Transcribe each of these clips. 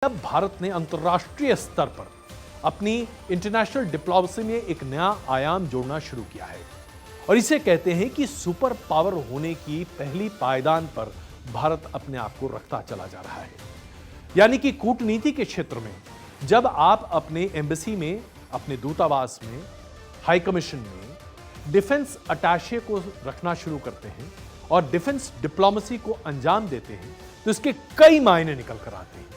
अब भारत ने अंतर्राष्ट्रीय स्तर पर अपनी इंटरनेशनल डिप्लोमेसी में एक नया आयाम जोड़ना शुरू किया है और इसे कहते हैं कि सुपर पावर होने की पहली पायदान पर भारत अपने आप को रखता चला जा रहा है। यानी कि कूटनीति के क्षेत्र में जब आप अपने एम्बेसी में, अपने दूतावास में, हाई कमीशन में डिफेंस अटैचे को रखना शुरू करते हैं और डिफेंस डिप्लोमेसी को अंजाम देते हैं तो इसके कई मायने निकल कर आते हैं।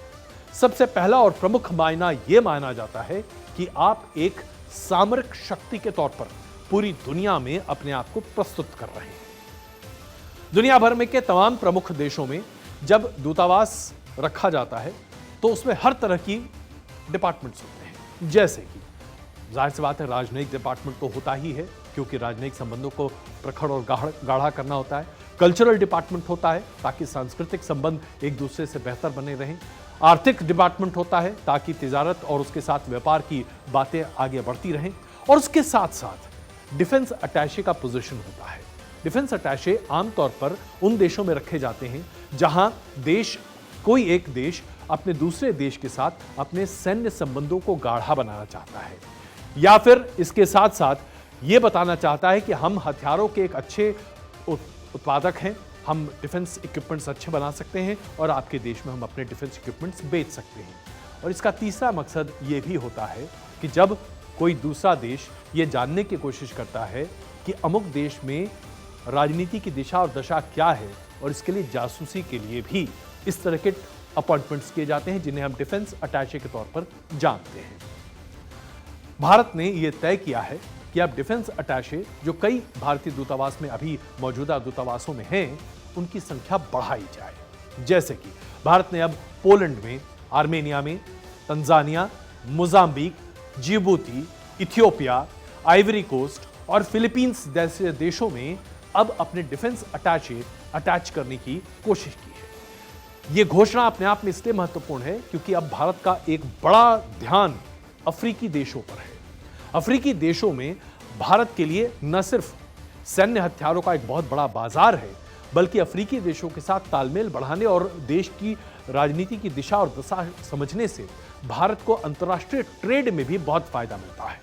सबसे पहला और प्रमुख मायना यह माना जाता है कि आप एक सामरिक शक्ति के तौर पर पूरी दुनिया में अपने आप को प्रस्तुत कर रहे हैं। दुनिया भर में के तमाम प्रमुख देशों में जब दूतावास रखा जाता है तो उसमें हर तरह की डिपार्टमेंट्स होते हैं। जैसे कि जाहिर सी बात है, राजनयिक डिपार्टमेंट तो होता ही है क्योंकि राजनयिक संबंधों को प्रखर और गाढ़ा करना होता है। कल्चरल डिपार्टमेंट होता है ताकि सांस्कृतिक संबंध एक दूसरे से बेहतर बने रहें। आर्थिक डिपार्टमेंट होता है ताकि तिजारत और उसके साथ व्यापार की बातें आगे बढ़ती रहें। और उसके साथ साथ डिफेंस अटैचे का पोजीशन होता है। डिफेंस अटैचे आमतौर पर उन देशों में रखे जाते हैं जहां कोई एक देश अपने दूसरे देश के साथ अपने सैन्य संबंधों को गाढ़ा बनाना चाहता है या फिर इसके साथ साथ ये बताना चाहता है कि हम हथियारों के एक अच्छे उत्पादक हैं, हम डिफेंस इक्विपमेंट्स अच्छे बना सकते हैं और आपके देश में हम अपने डिफेंस इक्विपमेंट्स बेच सकते हैं। और इसका तीसरा मकसद ये भी होता है कि जब कोई दूसरा देश ये जानने की कोशिश करता है कि अमुक देश में राजनीति की दिशा और दशा क्या है और इसके लिए जासूसी के लिए भी इस तरह के अपॉइंटमेंट्स किए जाते हैं जिन्हें हम डिफेंस अटैचे के तौर पर जानते हैं। भारत ने यह तय किया है कि अब डिफेंस अटैचे जो कई भारतीय दूतावास में अभी मौजूदा दूतावासों में हैं, उनकी संख्या बढ़ाई जाए। जैसे कि भारत ने अब पोलैंड में, आर्मेनिया में, Tanzania, Mozambique, Djibouti, Ethiopia, Ivory Coast और फिलीपींस जैसे देशों में अब अपने डिफेंस अटैचे अटैच करने की कोशिश की है। यह घोषणा अपने आप में इसलिए महत्वपूर्ण है क्योंकि अब भारत का एक बड़ा ध्यान अफ्रीकी देशों पर है। अफ्रीकी देशों में भारत के लिए न सिर्फ सैन्य हथियारों का एक बहुत बड़ा बाजार है, बल्कि अफ्रीकी देशों के साथ तालमेल बढ़ाने और देश की राजनीति की दिशा और दशा समझने से भारत को अंतर्राष्ट्रीय ट्रेड में भी बहुत फायदा मिलता है।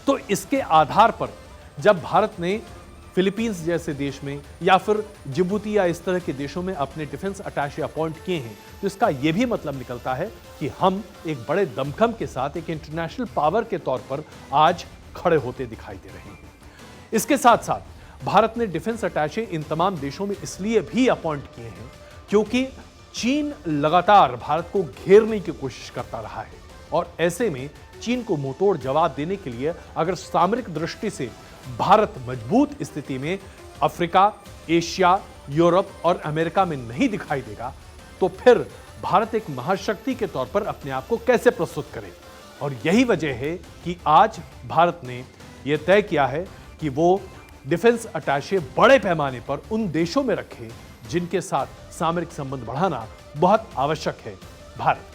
तो इसके आधार पर जब भारत ने फिलीपींस जैसे देश में या फिर जिबूती या इस तरह के देशों में अपने डिफेंस अटैचे अपॉइंट किए हैं तो इसका यह भी मतलब निकलता है कि हम एक बड़े दमखम के साथ एक इंटरनेशनल पावर के तौर पर आज खड़े होते दिखाई दे रहे हैं। इसके साथ साथ भारत ने डिफेंस अटैचे इन तमाम देशों में इसलिए भी अपॉइंट किए हैं क्योंकि चीन लगातार भारत को घेरने की कोशिश करता रहा है और ऐसे में चीन को मुंहतोड़ जवाब देने के लिए अगर सामरिक दृष्टि से भारत मजबूत स्थिति में अफ्रीका, एशिया, यूरोप और अमेरिका में नहीं दिखाई देगा तो फिर भारत एक महाशक्ति के तौर पर अपने आप को कैसे प्रस्तुत करे। और यही वजह है कि आज भारत ने यह तय किया है कि वो डिफेंस अटैचे बड़े पैमाने पर उन देशों में रखे जिनके साथ सामरिक संबंध बढ़ाना बहुत आवश्यक है भारत